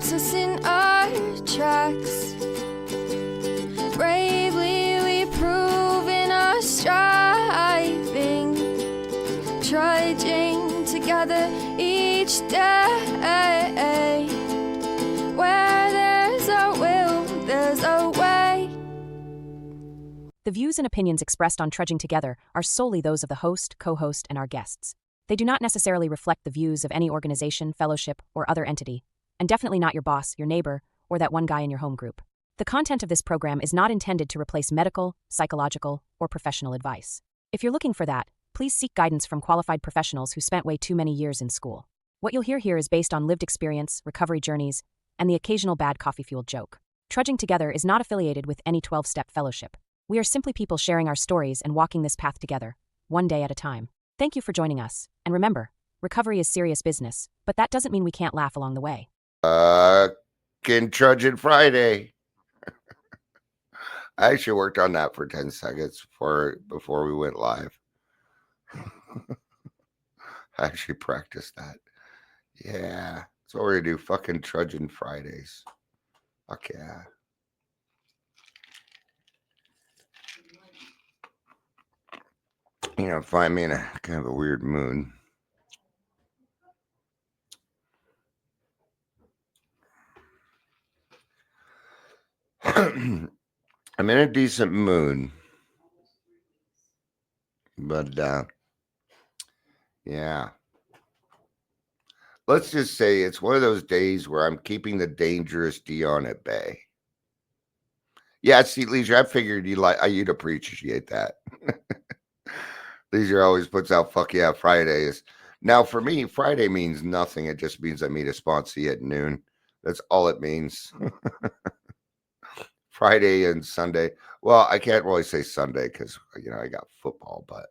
keeps us in our tracks. Bravely we prove in our striving, trudging together each day. Where there's a will, there's a way. The views and opinions expressed on Trudging Together are solely those of the host, co-host, and our guests. They do not necessarily reflect the views of any organization, fellowship, or other entity, and definitely not your boss, your neighbor, or that one guy in your home group. The content of this program is not intended to replace medical, psychological, or professional advice. If you're looking for that, please seek guidance from qualified professionals who spent way too many years in school. What you'll hear here is based on lived experience, recovery journeys, and the occasional bad coffee-fueled joke. Trudging Together is not affiliated with any 12-step fellowship. We are simply people sharing our stories and walking this path together, one day at a time. Thank you for joining us. And remember, recovery is serious business, but that doesn't mean we can't laugh along the way. Trudging Friday. I actually worked on that for 10 seconds before we went live. I actually practiced that. Yeah. That's what we're going to do. Fucking Trudging Fridays. Fuck yeah. You know, find me in a kind of a weird mood. I'm in a decent mood. But, yeah. Let's just say it's one of those days where I'm keeping the dangerous Dion at bay. Yeah, see, Leisure, I figured you'd appreciate that. Leisure always puts out fuck yeah Fridays. Now, for me, Friday means nothing. It just means I meet a sponsee at noon. That's all it means. Friday and Sunday. Well, I can't really say Sunday because, I got football. But,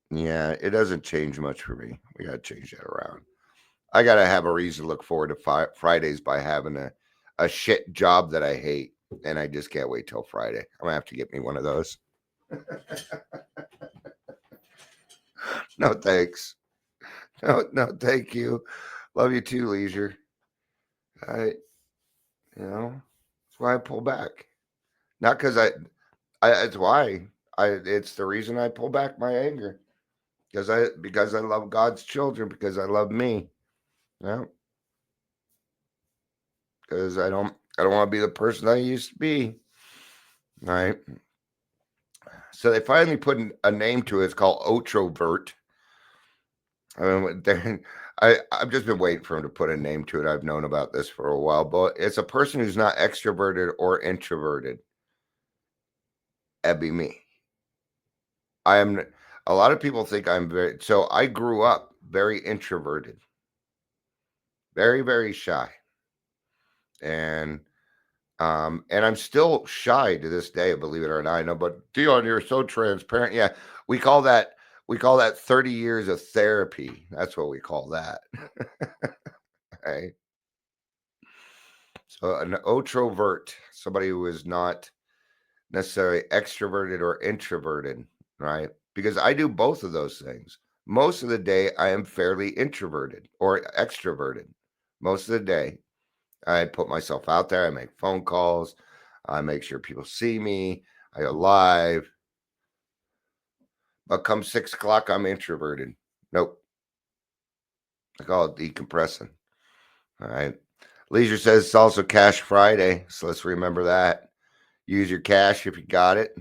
yeah, it doesn't change much for me. We got to change that around. I got to have a reason to look forward to Fridays by having a shit job that I hate. And I just can't wait till Friday. I'm going to have to get me one of those. No, thanks. No, thank you. Love you too, Leisure. That's why I pull back. Not because it's why it's the reason I pull back my anger. Because I love God's children, because I love me. Yeah. Because I don't want to be the person I used to be. Right. So they finally put a name to it. It's called Otrovert. I've just been waiting for him to put a name to it. I've known about this for a while, but it's a person who's not extroverted or introverted. That'd be me. A lot of people think so I grew up very introverted, very, very shy. And I'm still shy to this day, believe it or not. I know, but Dion, you're so transparent. Yeah, we call that 30 years of therapy. That's what we call that. Right? So an introvert, somebody who is not necessarily extroverted or introverted, right? Because I do both of those things. Most of the day, I am fairly introverted or extroverted. Most of the day, I put myself out there. I make phone calls. I make sure people see me. I go live. But come 6 o'clock, I'm introverted. Nope. I call it decompressing. All right. Leisure says it's also Cash Friday. So let's remember that. Use your cash if you got it.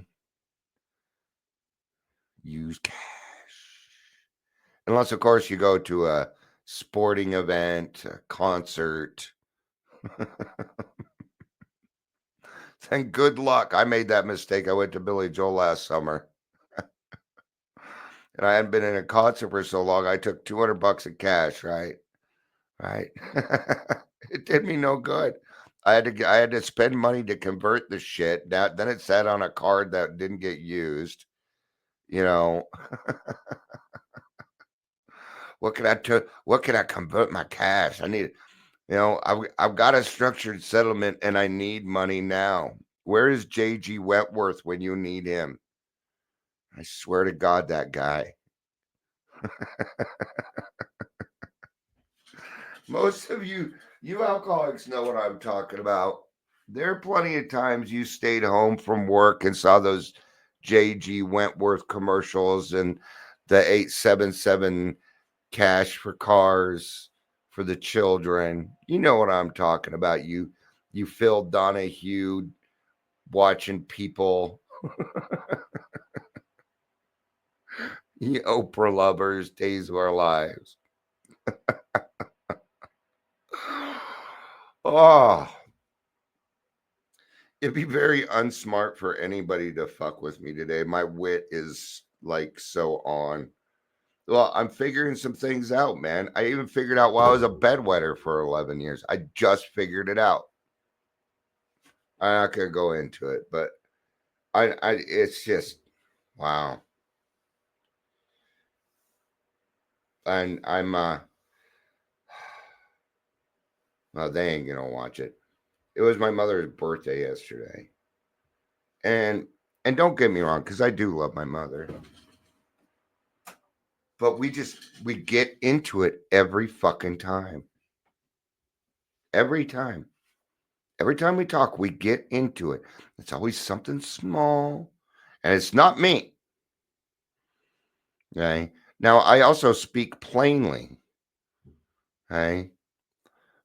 Use cash. Unless, of course, you go to a sporting event, a concert. Then good luck. I made that mistake. I went to Billy Joel last summer. And I hadn't been in a concert for so long. I took $200 in cash, right? Right. It did me no good. I had to spend money to convert the shit. Then it sat on a card that didn't get used. What can I convert my cash? I need, I've got a structured settlement and I need money now. Where is J.G. Wentworth when you need him? I swear to God, that guy. Most of you You alcoholics know what I'm talking about. There are plenty of times you stayed home from work and saw those J.G. Wentworth commercials and the 877 cash for cars for the children. You know what I'm talking about. You Phil Donahue watching people, you Oprah lovers, days of our lives. Oh, it'd be very unsmart for anybody to fuck with me today. My wit is like so on. Well, I'm figuring some things out, man. I even figured out why I was a bedwetter for 11 years. I just figured it out. I'm not gonna go into it, but it's just wow. And I'm well, they ain't gonna watch it. It was my mother's birthday yesterday, and don't get me wrong, because I do love my mother, but we get into it every fucking time. Every time. Every time we talk, we get into it. It's always something small, and it's not me. Okay. Now I also speak plainly. Okay.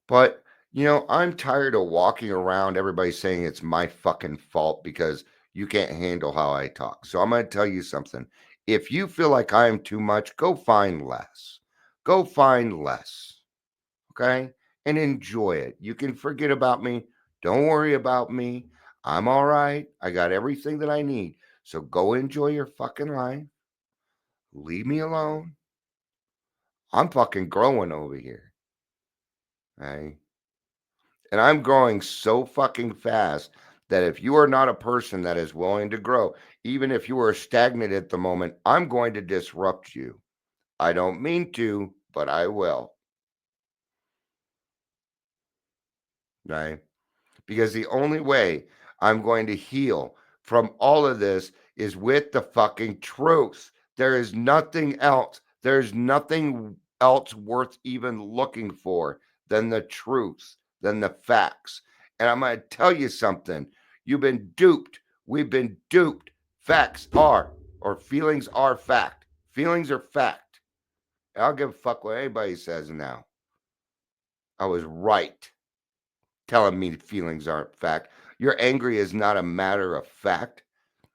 But I'm tired of walking around everybody saying it's my fucking fault because you can't handle how I talk. So I'm going to tell you something. If you feel like I am too much, go find less. Go find less. Okay? And enjoy it. You can forget about me. Don't worry about me. I'm all right. I got everything that I need. So go enjoy your fucking life. Leave me alone. I'm fucking growing over here. Okay? And I'm growing so fucking fast that if you are not a person that is willing to grow, even if you are stagnant at the moment, I'm going to disrupt you. I don't mean to, but I will. Right? Because the only way I'm going to heal from all of this is with the fucking truth. There is nothing else. There's nothing else worth even looking for than the truth, than the facts. And I'm going to tell you something. You've been duped. We've been duped. Facts are, or feelings are fact. Feelings are fact. I'll give a fuck what anybody says now. I was right telling me feelings aren't fact. You're angry is not a matter of fact.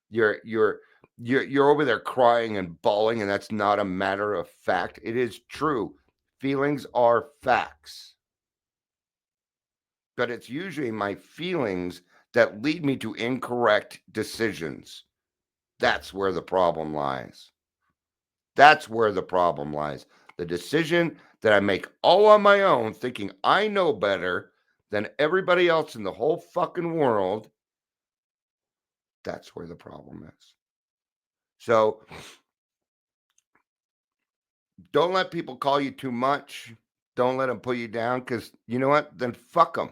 You're over there crying and bawling, and that's not a matter of fact. It is true. Feelings are facts. But it's usually my feelings that lead me to incorrect decisions. That's where the problem lies. That's where the problem lies. The decision that I make all on my own, thinking I know better than everybody else in the whole fucking world. That's where the problem is. So don't let people call you too much. Don't let them put you down because you know what? Then fuck them.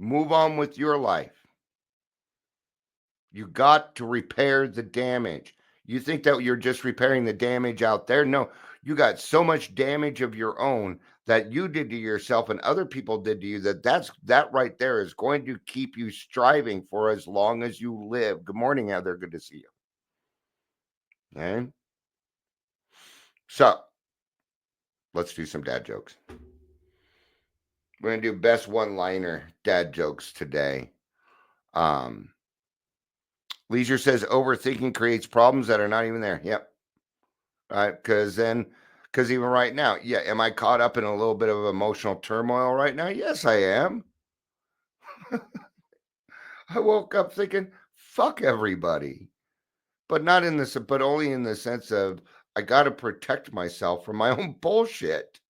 Move on with your life. You got to repair the damage. You think that you're just repairing the damage out there? No, you got so much damage of your own that you did to yourself and other people did to you that right there is going to keep you striving for as long as you live. Good morning, Heather. Good to see you. Okay. So let's do some dad jokes. We're gonna do best one-liner dad jokes today. Leisure says overthinking creates problems that are not even there. Yep. Right. Because even right now, yeah, am I caught up in a little bit of emotional turmoil right now? Yes, I am. I woke up thinking, fuck everybody. But not in this, but only in the sense of I gotta protect myself from my own bullshit.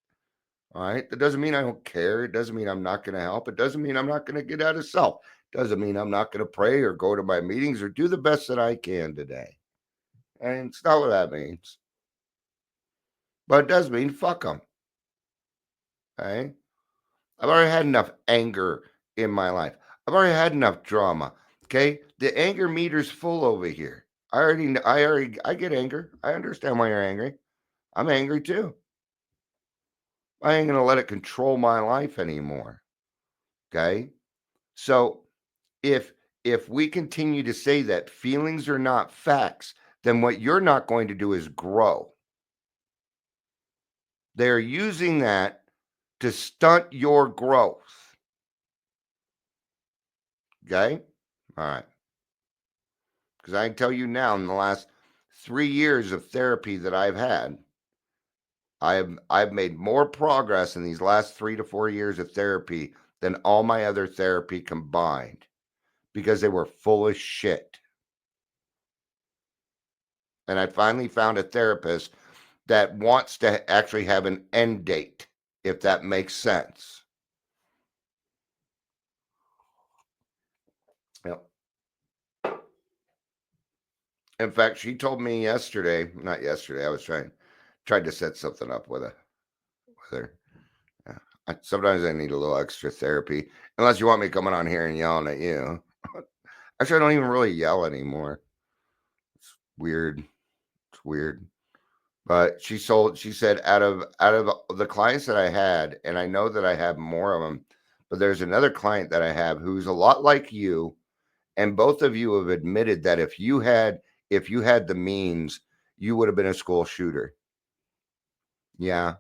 All right. That doesn't mean I don't care. It doesn't mean I'm not going to help. It doesn't mean I'm not going to get out of self. It doesn't mean I'm not going to pray or go to my meetings or do the best that I can today. And it's not what that means. But it does mean fuck them. Okay. I've already had enough anger in my life. I've already had enough drama. Okay. The anger meter's full over here. I get anger. I understand why you're angry. I'm angry too. I ain't going to let it control my life anymore. Okay? So if we continue to say that feelings are not facts, then what you're not going to do is grow. They're using that to stunt your growth. Okay? All right. Because I can tell you now, in the last 3 years of therapy that I've had, I've made more progress in these last 3 to 4 years of therapy than all my other therapy combined, because they were full of shit. And I finally found a therapist that wants to actually have an end date, if that makes sense. Yep. In fact, she told me yesterday, not yesterday, I was tried to set something up with her. Yeah. Sometimes I need a little extra therapy, unless you want me coming on here and yelling at you. Actually, I don't even really yell anymore. It's weird. It's weird. But she said out of the clients that I had, and I know that I have more of them, but there's another client that I have who's a lot like you, and both of you have admitted that if you had the means, you would have been a school shooter. Yeah.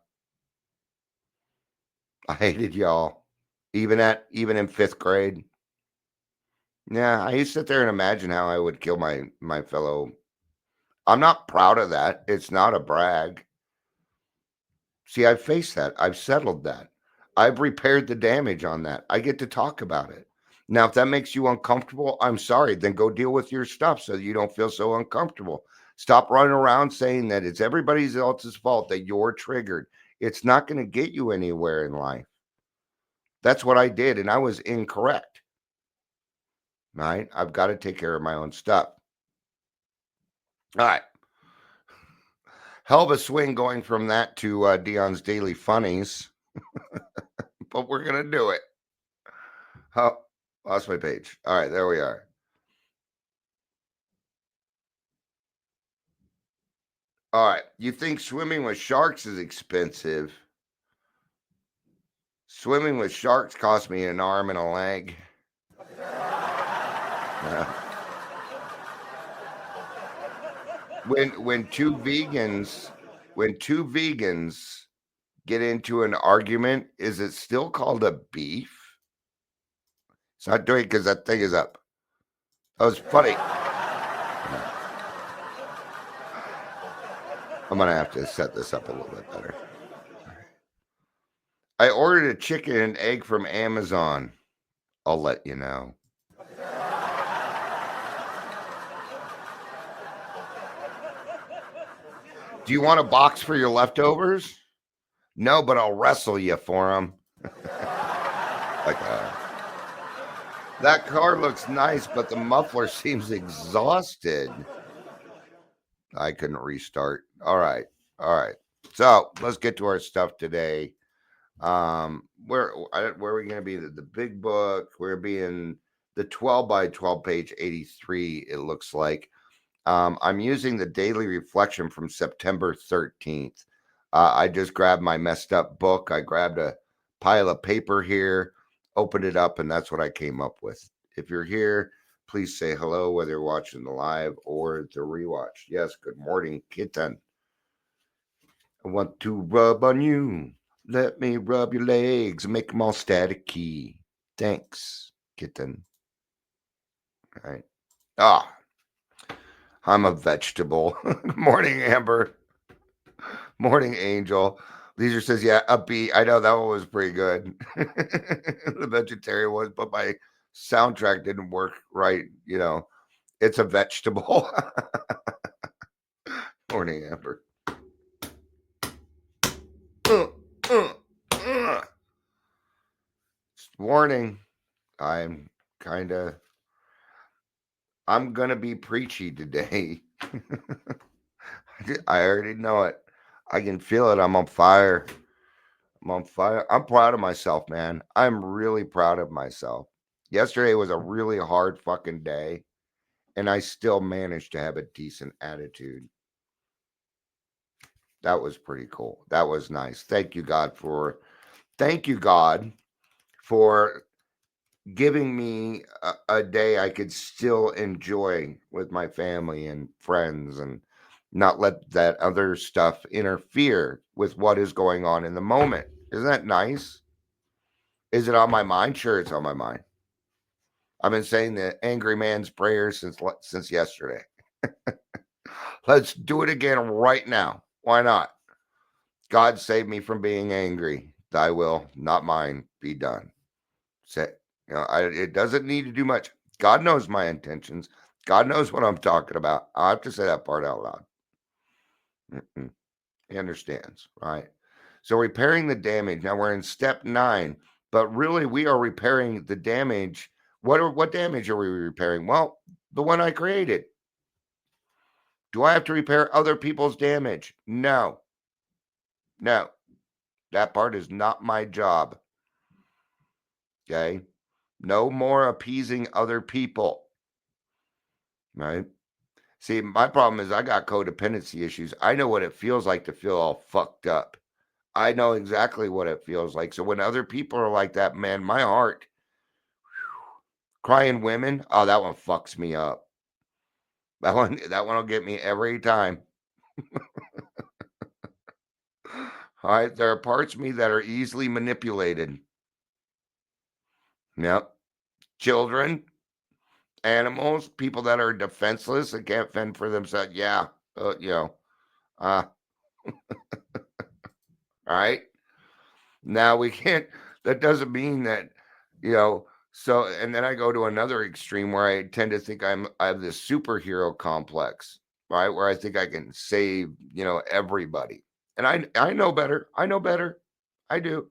I hated y'all. Even in 5th grade. Yeah, I used to sit there and imagine how I would kill my fellow. I'm not proud of that. It's not a brag. See, I've faced that. I've settled that. I've repaired the damage on that. I get to talk about it. Now, if that makes you uncomfortable, I'm sorry. Then go deal with your stuff so that you don't feel so uncomfortable. Stop running around saying that it's everybody else's fault that you're triggered. It's not going to get you anywhere in life. That's what I did, and I was incorrect. Right? I've got to take care of my own stuff. All right. Hell of a swing going from that to Dion's Daily Funnies. But we're going to do it. Oh, lost my page. All right, there we are. All right. You think swimming with sharks is expensive? Swimming with sharks cost me an arm and a leg. When two vegans get into an argument, is it still called a beef? It's not doing because that thing is up. That was funny. I'm gonna have to set this up a little bit better. I ordered a chicken and egg from Amazon. I'll let you know. Do you want a box for your leftovers? No, but I'll wrestle you for them. Like that car looks nice, but the muffler seems exhausted. I couldn't restart. All right. So let's get to our stuff today. Where are we going to be? The big book. We're being the 12 by 12 page 83. It looks like. I'm using the daily reflection from September 13th. I just grabbed my messed up book. I grabbed a pile of paper here, opened it up, and that's what I came up with. If you're here, please say hello, whether you're watching the live or the rewatch. Yes, good morning, kitten. I want to rub on you. Let me rub your legs and make them all staticky. Thanks, kitten. All right. I'm a vegetable. Good morning, Amber. Morning, Angel. Leisure says, yeah, upbeat. I know that one was pretty good. The vegetarian one, but my soundtrack didn't work right. You know, it's a vegetable. Morning, Amber. Warning. I'm going to be preachy today. I already know it. I can feel it. I'm on fire. I'm proud of myself, man. I'm really proud of myself. Yesterday was a really hard fucking day, and I still managed to have a decent attitude. That was pretty cool. That was nice. Thank you, God, for giving me a day I could still enjoy with my family and friends and not let that other stuff interfere with what is going on in the moment. Isn't that nice? Is it on my mind? Sure, it's on my mind. I've been saying the angry man's prayer since yesterday. Let's do it again right now. Why not? God save me from being angry. Thy will, not mine, be done. Say, it doesn't need to do much. God knows my intentions. God knows what I'm talking about. I have to say that part out loud. He understands, right? So repairing the damage. Now we're in step 9, but really we are repairing the damage. What damage are we repairing? Well, the one I created. Do I have to repair other people's damage? No. No. That part is not my job. Okay? No more appeasing other people. Right? See, my problem is I got codependency issues. I know what it feels like to feel all fucked up. I know exactly what it feels like. So when other people are like that, man, my heart, crying women, oh, that one fucks me up. That one will get me every time. All right, there are parts of me that are easily manipulated. Yep. Children, animals, people that are defenseless and can't fend for themselves. Yeah, all right. Now we can't. That doesn't mean that, So, and then I go to another extreme where I tend to think I have this superhero complex, right? Where I think I can save, everybody. And I know better. I know better. I do.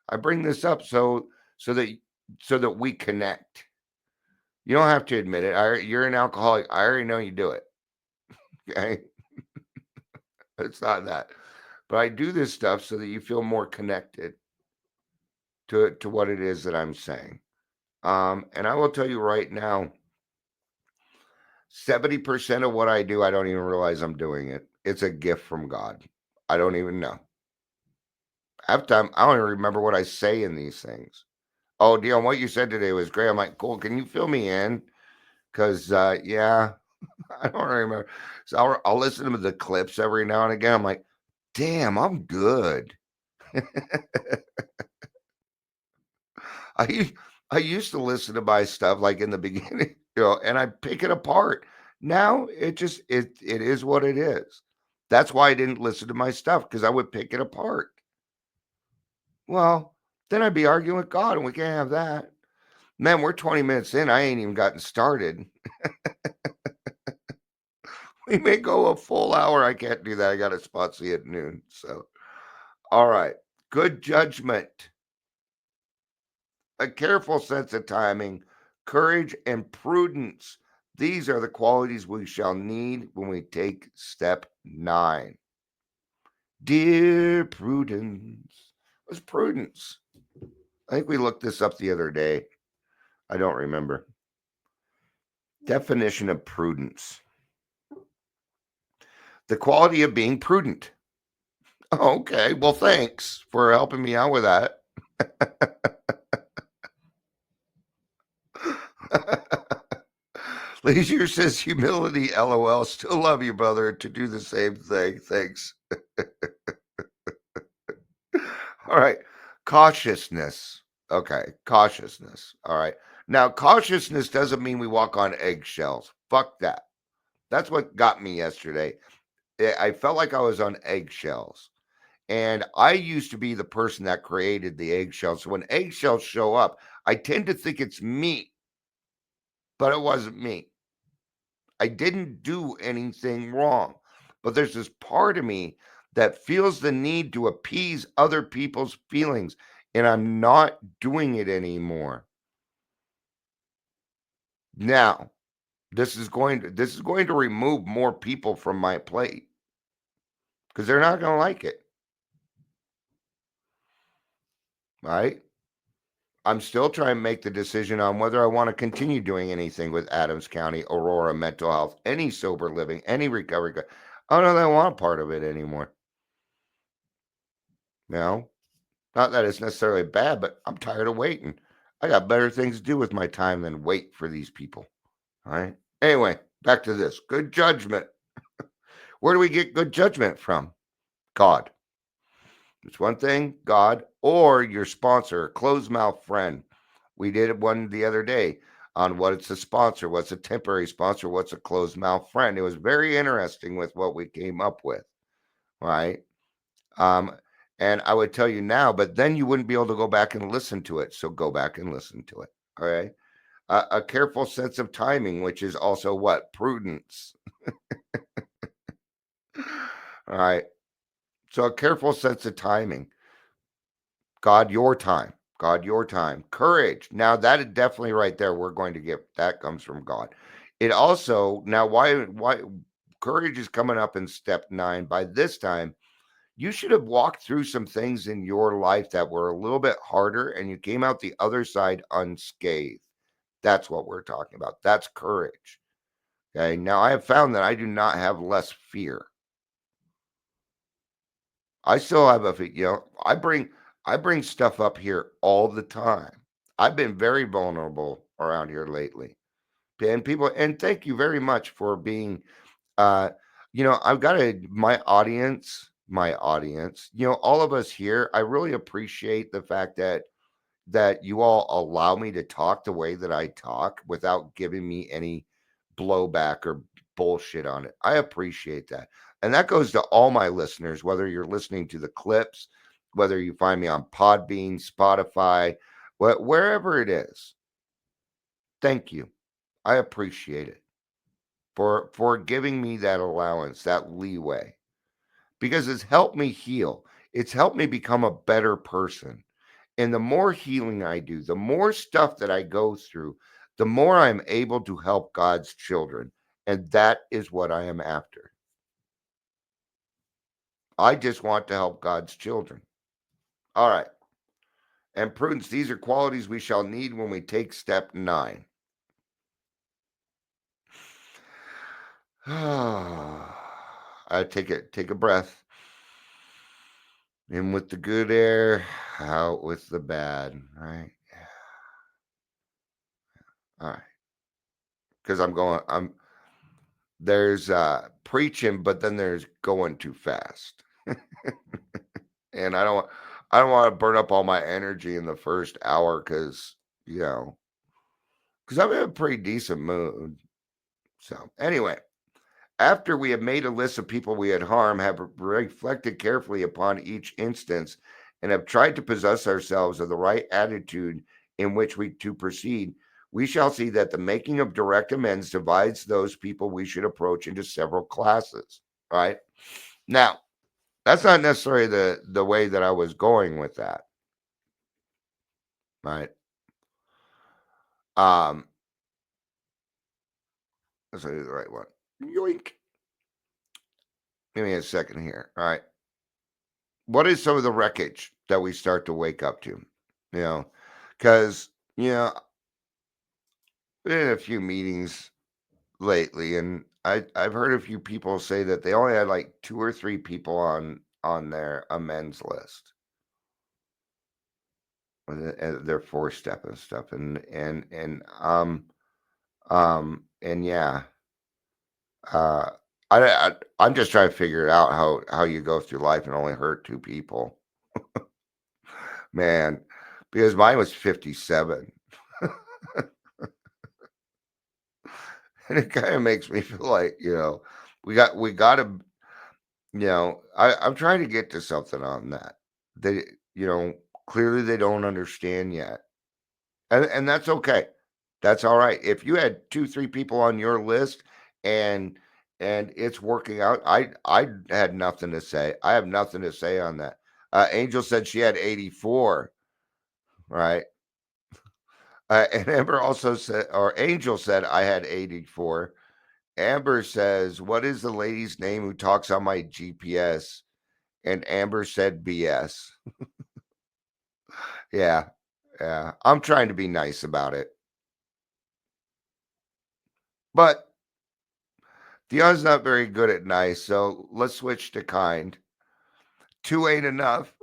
I bring this up so that we connect. You don't have to admit it. You're an alcoholic. I already know you do it. Okay. It's not that. But I do this stuff so that you feel more connected to what it is that I'm saying. And I will tell you right now, 70% of what I do, I don't even realize I'm doing it. It's a gift from God. I don't even know. Half time, I don't even remember what I say in these things. Oh, Dion, what you said today was great. I'm like, cool. Can you fill me in? Because, yeah, I don't remember. So I'll listen to the clips every now and again. I'm like, damn, I'm good. I used to listen to my stuff like in the beginning, and I pick it apart. Now it is what it is. That's why I didn't listen to my stuff, because I would pick it apart. Well, then I'd be arguing with God, and we can't have that. Man, we're 20 minutes in. I ain't even gotten started. We may go a full hour. I can't do that. I got a spot see at noon. So, all right. Good judgment, a careful sense of timing, courage, and prudence. These are the qualities we shall need when we take step 9. Dear Prudence. What's prudence? I think we looked this up the other day. I don't remember. Definition of prudence: the quality of being prudent. Okay, well, thanks for helping me out with that. Leisure says humility, LOL. Still love you, brother, to do the same thing. Thanks. All right. Cautiousness. Okay. Cautiousness. All right. Now, cautiousness doesn't mean we walk on eggshells. Fuck that. That's what got me yesterday. I felt like I was on eggshells. And I used to be the person that created the eggshells. So when eggshells show up, I tend to think it's me, but it wasn't me. I didn't do anything wrong. But there's this part of me that feels the need to appease other people's feelings, and I'm not doing it anymore. Now, this is going to remove more people from my plate, because they're not going to like it. Right? I'm still trying to make the decision on whether I want to continue doing anything with Adams County, Aurora Mental Health, any sober living, any recovery. Oh no, they don't want a part of it anymore. You know, not that it's necessarily bad, but I'm tired of waiting. I got better things to do with my time than wait for these people. All right. Anyway, back to this. Good judgment. Where do we get good judgment from? God. It's one thing, God, or your sponsor, a closed mouth friend. We did one the other day on what it's a sponsor, what's a temporary sponsor, what's a closed mouth friend. It was very interesting with what we came up with, right? Um, and I would tell you now, but then you wouldn't be able to go back and listen to it. So go back and listen to it. All right. A careful sense of timing, which is also what? Prudence. All right. So a careful sense of timing. God, your time. God, your time. Courage. Now that is definitely right there. We're going to get that comes from God. It also now why courage is coming up in step 9. By this time, you should have walked through some things in your life that were a little bit harder and you came out the other side unscathed. That's what we're talking about. That's courage. Okay. Now I have found that I do not have less fear. I still have I bring stuff up here all the time. I've been very vulnerable around here lately. And people and thank you very much for being uh I've got my audience, all of us here, I really appreciate the fact that you all allow me to talk the way that I talk without giving me any blowback or bullshit on it. I appreciate that. And that goes to all my listeners, whether you're listening to the clips, whether you find me on Podbean, Spotify, wherever it is. Thank you. I appreciate it for giving me that allowance, that leeway, because it's helped me heal. It's helped me become a better person. And the more healing I do, the more stuff that I go through, the more I'm able to help God's children. And that is what I am after. I just want to help God's children. All right. And prudence, these are qualities we shall need when we take step 9. I take a breath. In with the good air, out with the bad. Right. All right. Because there's preaching, but then there's going too fast. And I don't want to burn up all my energy in the first hour because I'm in a pretty decent mood. So anyway, after we have made a list of people we had harmed, have reflected carefully upon each instance, and have tried to possess ourselves of the right attitude in which we to proceed, we shall see that the making of direct amends divides those people we should approach into several classes. Right? Now, that's not necessarily the way that I was going with that. Right? Um, let's do the right one. Yoink. Give me a second here. All right. What is some of the wreckage that we start to wake up to? You know, because, been in a few meetings lately, and I've heard a few people say that they only had like 2 or 3 people on their amends list. Their 4-step and stuff, and yeah, uh, I'm just trying to figure it out how you go through life and only hurt 2 people, man, because mine was 57, and it kind of makes me feel like we got to I'm trying to get to something on that. They, you know, clearly they don't understand yet. And that's okay. That's all right. If you had 2, 3 people on your list and and it's working out, I had nothing to say. I have nothing to say on that. Angel said she had 84, right? And Amber also said, or Angel said I had 84. Amber says, "What is the lady's name who talks on my GPS?" And Amber said BS. Yeah. Yeah. I'm trying to be nice about it. But Dion's not very good at nice, so let's switch to kind. 2 ain't enough.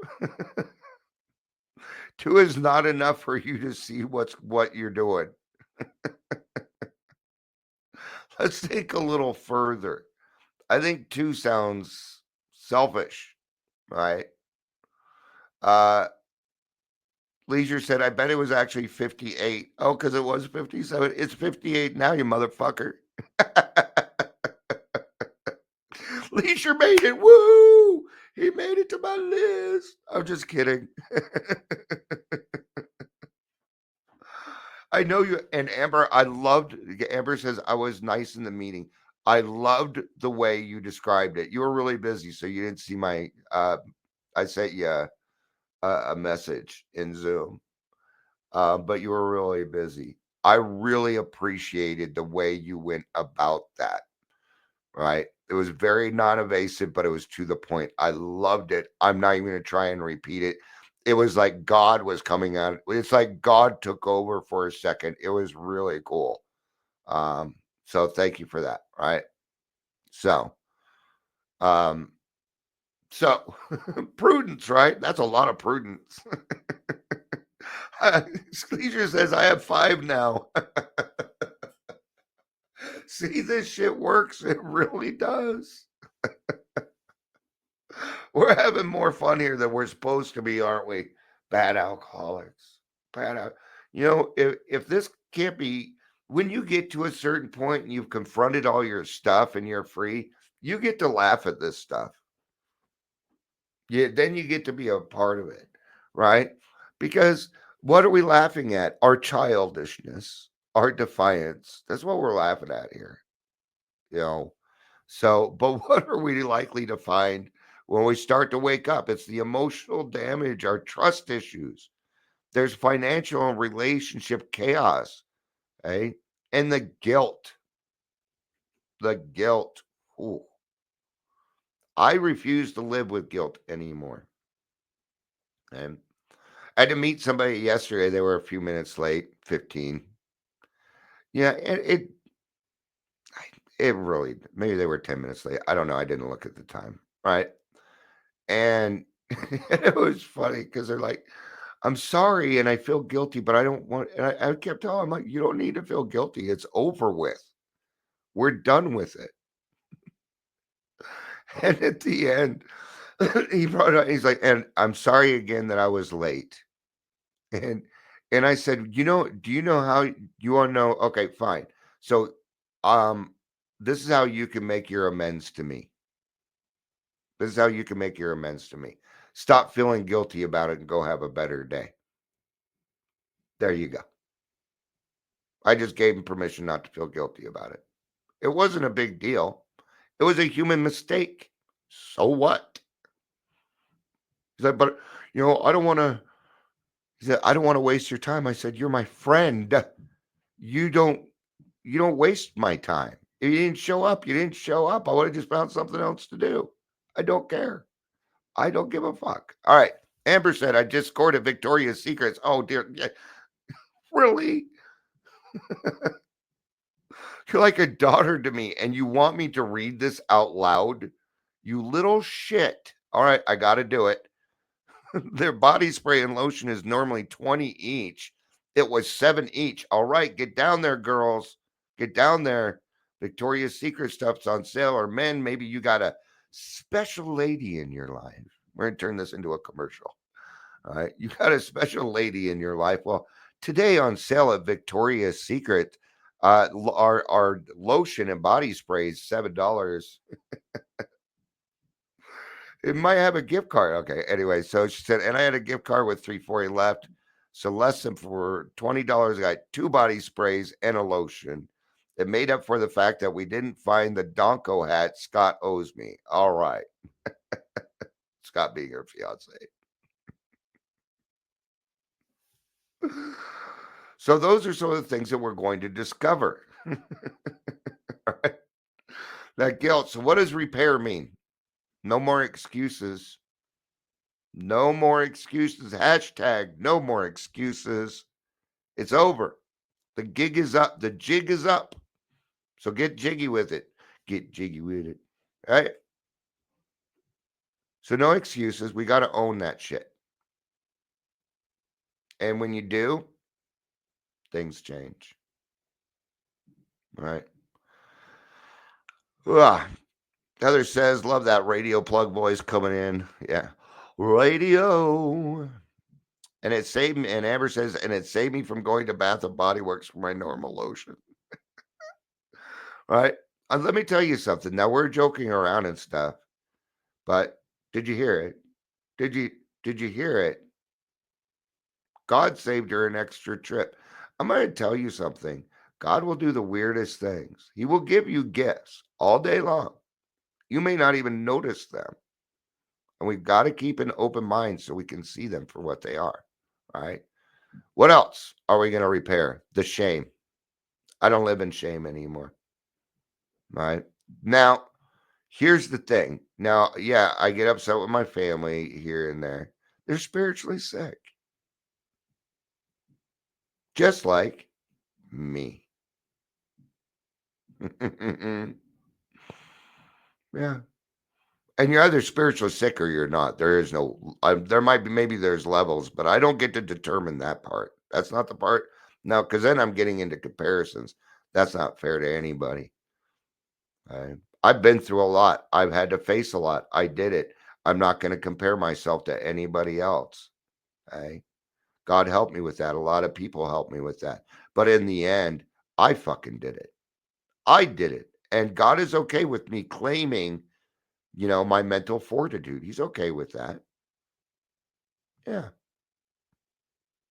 2 is not enough for you to see what you're doing. Let's think a little further. I think 2 sounds selfish, right? Uh, Leisure said, I bet it was actually 58. Oh, because it was 57. It's 58 now, you motherfucker. Leisure made it. Woo! He made it to my list. I'm just kidding. I know you. And Amber, Amber says, I was nice in the meeting. I loved the way you described it. You were really busy, so you didn't see my, I sent you a message in Zoom, but you were really busy. I really appreciated the way you went about that, right? It was very non-evasive, but it was to the point. I loved it. I'm not even going to try and repeat it. It was like God was coming out. It's like God took over for a second. It was really cool. So thank you for that, right? So, um, so prudence, right? That's a lot of prudence. Leisure says I have 5 now. See, this shit works. It really does. We're having more fun here than we're supposed to be, aren't we? Bad alcoholics. If this can't be, when you get to a certain point and you've confronted all your stuff and you're free, you get to laugh at this stuff. Then you get to be a part of it, right? Because what are we laughing at? Our childishness, our defiance. That's what we're laughing at here. So, but what are we likely to find when we start to wake up? It's the emotional damage, our trust issues. There's financial and relationship chaos, eh? And the guilt. The guilt. Ooh. I refuse to live with guilt anymore. And I had to meet somebody yesterday. They were a few minutes late, 15. Yeah, and it really, maybe they were 10 minutes late. I don't know. I didn't look at the time. Right. And it was funny because they're like, I'm sorry and I feel guilty, but I don't want, and I kept telling them, like, you don't need to feel guilty. It's over with. We're done with it. And at the end, he brought it up. He's like, and I'm sorry again that I was late. And and I said, do you know how you want to know? Okay, fine. So this is how you can make your amends to me. This is how you can make your amends to me. Stop feeling guilty about it and go have a better day. There you go. I just gave him permission not to feel guilty about it. It wasn't a big deal. It was a human mistake. So what? He said, but I don't want to. He said, I don't want to waste your time. I said, you're my friend. You don't waste my time. If you didn't show up, you didn't show up. I would have just found something else to do. I don't care. I don't give a fuck. All right. Amber said, I just scored at Victoria's Secrets. Oh, dear. Really? You're like a daughter to me, and you want me to read this out loud? You little shit. All right, I got to do it. Their body spray and lotion is normally 20 each. It was 7 each. All right, get down there, girls. Get down there. Victoria's Secret stuff's on sale. Or men, maybe you got a special lady in your life. We're going to turn this into a commercial. All right, you got a special lady in your life. Well, today on sale at Victoria's Secret, our lotion and body spray is $7. It might have a gift card. Okay. Anyway, so she said, and I had a gift card with $3.40 left. So less than for $20, I got 2 body sprays and a lotion. It made up for the fact that we didn't find the Donko hat Scott owes me. All right. Scott being her fiance. So those are some of the things that we're going to discover. Right? That guilt. So what does repair mean? No more excuses. No more excuses. Hashtag no more excuses. It's over. The gig is up. The jig is up. So get jiggy with it. get jiggy with it. Right? So no excuses. We got to own that shit. And when you do, things change. Right? Ugh. Heather says, love that radio plug voice coming in. Yeah. Radio. And it saved me. And Amber says, and it saved me from going to Bath and Body Works for my normal lotion. Right? Let me tell you something. Now we're joking around and stuff, but did you hear it? Did you hear it? God saved her an extra trip. I'm going to tell you something. God will do the weirdest things. He will give you gifts all day long. You may not even notice them. And we've got to keep an open mind so we can see them for what they are. Right? What else are we going to repair? The shame. I don't live in shame anymore. Right? Now, here's the thing. Now, yeah, I get upset with my family here and there. They're spiritually sick. Just like me. Yeah. And you're either spiritually sick or you're not. There is no, there might be, maybe there's levels, but I don't get to determine that part. That's not the part. No, because then I'm getting into comparisons. That's not fair to anybody. I've been through a lot. I've had to face a lot. I did it. I'm not going to compare myself to anybody else. Okay? God helped me with that. A lot of people helped me with that. But in the end, I fucking did it. I did it. And God is okay with me claiming, my mental fortitude. He's okay with that. Yeah.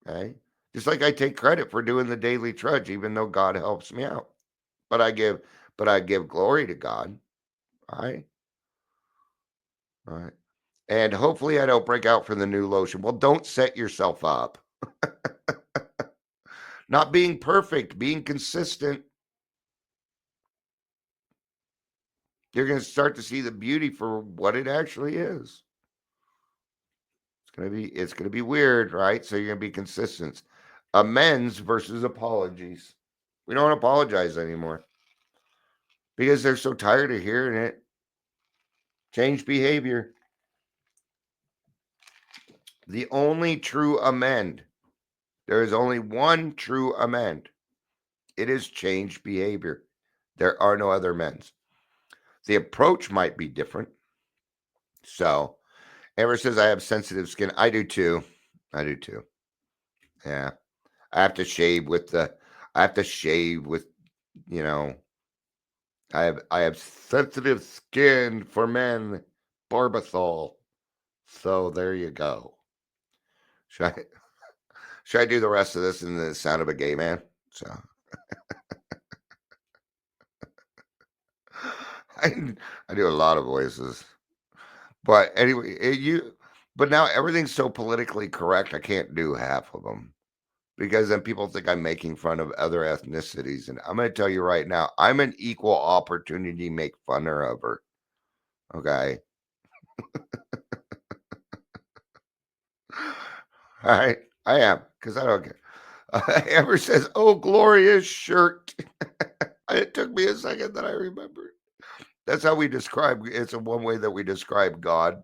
Okay. Just like I take credit for doing the daily trudge, even though God helps me out. But I give glory to God. All right. All right. And hopefully I don't break out for the new lotion. Well, don't set yourself up. Not being perfect, being consistent. You're going to start to see the beauty for what it actually is. It's going to be weird, right? So you're going to be consistent. Amends versus apologies. We don't apologize anymore because they're so tired of hearing it. Change behavior. The only true amend. There is only one true amend. It is change behavior. There are no other amends. The approach might be different. So, Amber says I have sensitive skin. I do too. Yeah. I have to shave with, I have sensitive skin for men, Barbithol. So there you go. Should I do the rest of this in the sound of a gay man? So I do a lot of voices. But anyway, but now everything's so politically correct, I can't do half of them because then people think I'm making fun of other ethnicities. And I'm going to tell you right now, I'm an equal opportunity make funner of her. Okay. All right. I am because I don't care. Amber says, "Oh, glorious shirt." It took me a second that I remembered. That's how we describe. It's one way that we describe God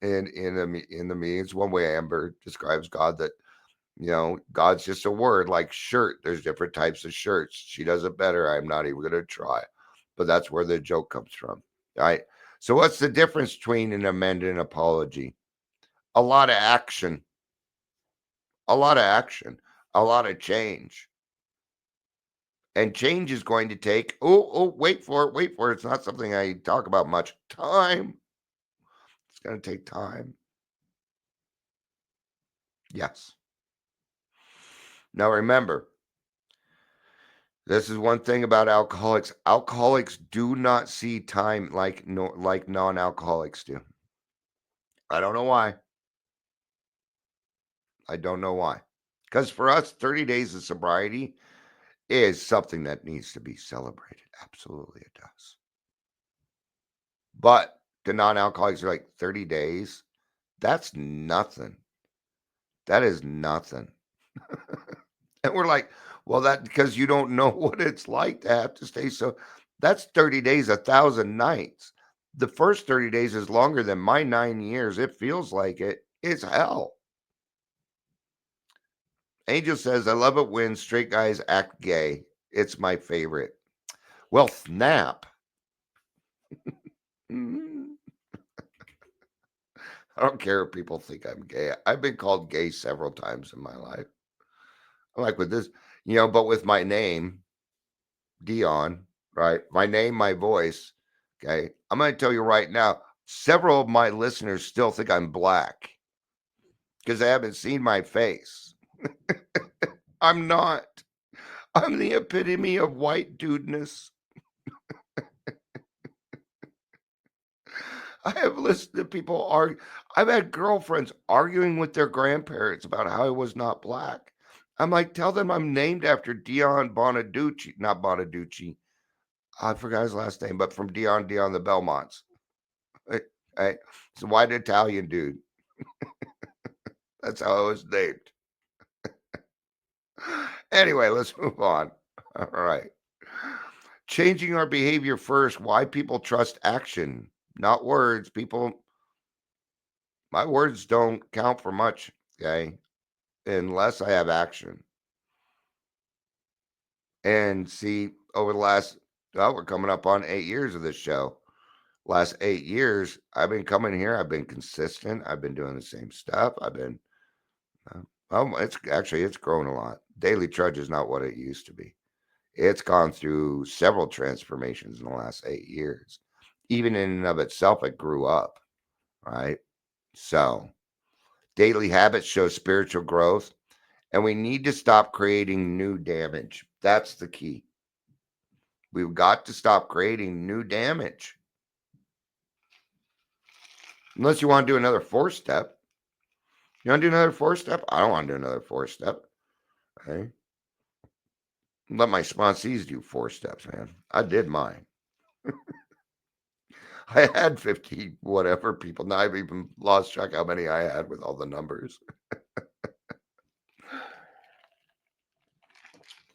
in the me. It's one way Amber describes God. That God's just a word like shirt. There's different types of shirts. She does it better. I'm not even going to try, but that's where the joke comes from. All right. So what's the difference between an amend and an apology? A lot of action. A lot of action. A lot of change. And change is going to take, wait for it. It's not something I talk about much. Time. It's going to take time. Yes. Now remember, this is one thing about alcoholics. Alcoholics do not see time like non-alcoholics do. I don't know why. Because for us, 30 days of sobriety is something that needs to be celebrated. Absolutely, it does. But the non-alcoholics are like 30 days. That's nothing. That is nothing. And we're like, well, that because you don't know what it's like to have to stay so. That's 30 days, 1,000 nights. The first 30 days is longer than my 9 years. It feels like it. It's hell. Angel says, I love it when straight guys act gay. It's my favorite. Well, snap. I don't care if people think I'm gay. I've been called gay several times in my life. I'm like with this, but with my name, Dion, right? My name, my voice. Okay. I'm going to tell you right now, several of my listeners still think I'm black because they haven't seen my face. I'm not. I'm the epitome of white dudeness. I have listened to people argue. I've had girlfriends arguing with their grandparents about how I was not black. I'm like, tell them I'm named after Dion Bonaducci, not Bonaducci. I forgot his last name, but from Dion the Belmonts. Right? It's a white Italian dude. That's how I was named. Anyway, let's move on. All right. Changing our behavior first. Why people trust action, not words. My words don't count for much, okay, unless I have action. And see, over the last, we're coming up on 8 years of this show. Last 8 years, I've been coming here. I've been consistent. I've been doing the same stuff. I've been, it's grown a lot. Daily Trudge is not what it used to be. It's gone through several transformations in the last 8 years. Even in and of itself, it grew up, right? So, daily habits show spiritual growth, and we need to stop creating new damage. That's the key. We've got to stop creating new damage. Unless you want to do another 4-step. You want to do another 4-step? I don't want to do another 4-step. Okay. Let my sponsees do 4 steps, man. I did mine. I had 50 whatever people. Now I've even lost track how many I had with all the numbers.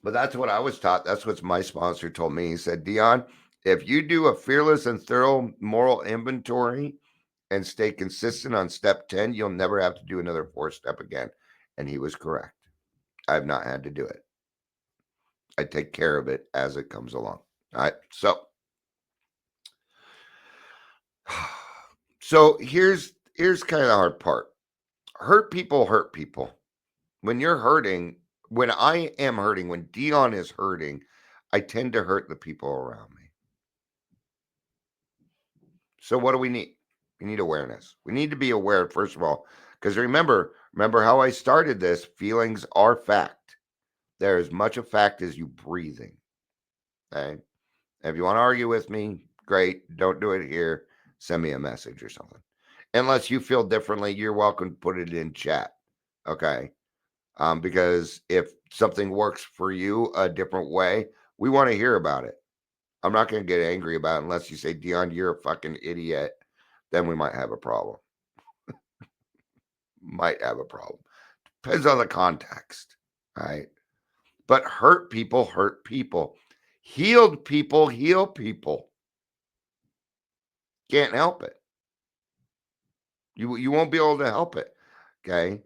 But that's what I was taught. That's what my sponsor told me. He said, Dion, if you do a fearless and thorough moral inventory and stay consistent on step 10, you'll never have to do another 4-step again. And he was correct. I've not had to do it. I take care of it as it comes along. All right. So here's kind of the hard part. Hurt people. When you're hurting, when I am hurting, when Dion is hurting, I tend to hurt the people around me. So what do we need? We need awareness. We need to be aware, first of all, because remember how I started this. Feelings are fact. They're as much a fact as you breathing. Okay. If you want to argue with me, great. Don't do it here. Send me a message or something. Unless you feel differently, you're welcome to put it in chat. Okay. Because if something works for you a different way, we want to hear about it. I'm not going to get angry about it unless you say, Dion, you're a fucking idiot. Then we might have a problem. Might have a problem. Depends on the context. Right. But hurt people hurt people. Healed people heal people. Can't help it. You won't be able to help it. Okay.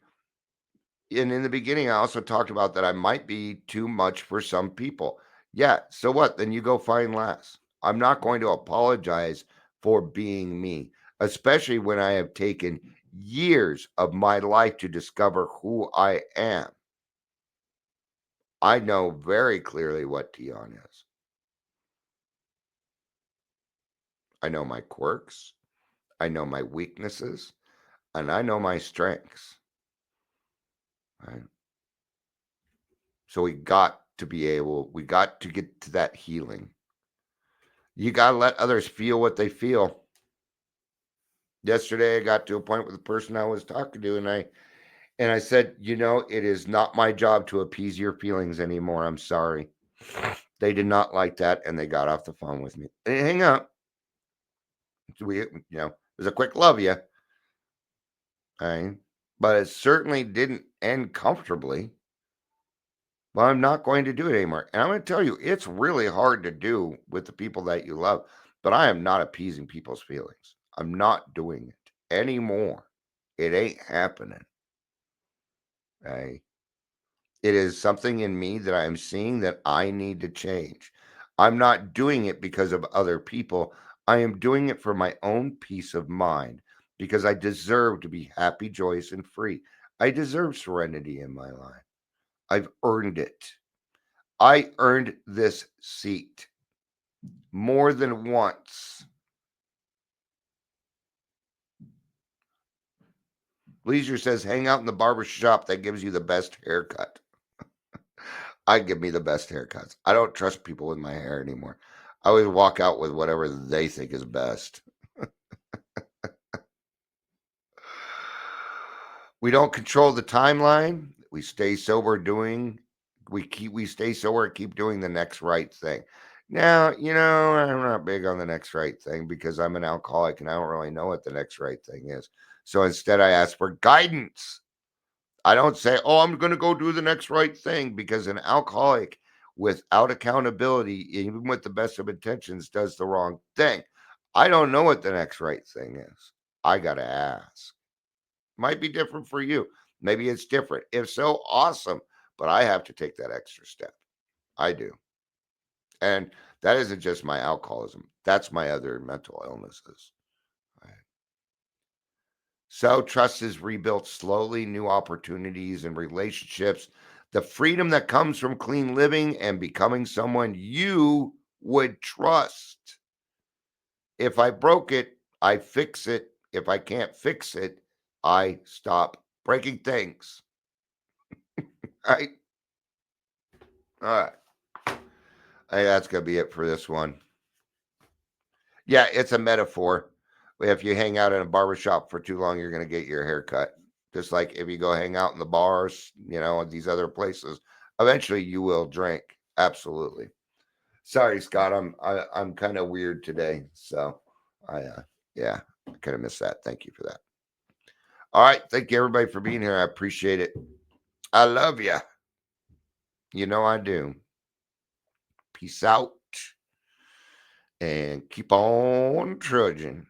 And in the beginning, I also talked about that I might be too much for some people. Yeah. So what? Then you go find less. I'm not going to apologize for being me, especially when I have taken years of my life to discover who I am. I know very clearly what Dion is. I know my quirks. I know my weaknesses. And I know my strengths. Right? So we got to get to that healing. You got to let others feel what they feel. Yesterday, I got to a point with the person I was talking to, and I said, it is not my job to appease your feelings anymore. I'm sorry. They did not like that, and they got off the phone with me. They didn't hang up. It was a quick love you. Okay? But it certainly didn't end comfortably. Well, I'm not going to do it anymore. And I'm going to tell you, it's really hard to do with the people that you love, but I am not appeasing people's feelings. I'm not doing it anymore. It ain't happening. Okay. It is something in me that I'm seeing that I need to change. I'm not doing it because of other people. I am doing it for my own peace of mind because I deserve to be happy, joyous, and free. I deserve serenity in my life. I've earned it. I earned this seat more than once. Leisure says, hang out in the barber shop that gives you the best haircut. I give me the best haircuts. I don't trust people with my hair anymore. I always walk out with whatever they think is best. We don't control the timeline. We stay sober we stay sober and keep doing the next right thing. Now, I'm not big on the next right thing because I'm an alcoholic and I don't really know what the next right thing is. So instead I ask for guidance. I don't say, "Oh, I'm going to go do the next right thing," because an alcoholic without accountability, even with the best of intentions, does the wrong thing. I don't know what the next right thing is. I got to ask. Might be different for you. Maybe it's different. If so, awesome. But I have to take that extra step. I do. And that isn't just my alcoholism, that's my other mental illnesses. Right. So trust is rebuilt slowly, new opportunities and relationships, the freedom that comes from clean living and becoming someone you would trust. If I broke it, I fix it. If I can't fix it, I stop breaking things. Right? All right. Hey, that's going to be it for this one. Yeah, it's a metaphor. If you hang out in a barbershop for too long, you're going to get your hair cut. Just like if you go hang out in the bars, these other places, eventually you will drink. Absolutely. Sorry, Scott. I'm kind of weird today, so yeah, I kind of missed that. Thank you for that. All right, thank you everybody for being here. I appreciate it. I love you. You know I do. Peace out and keep on trudging.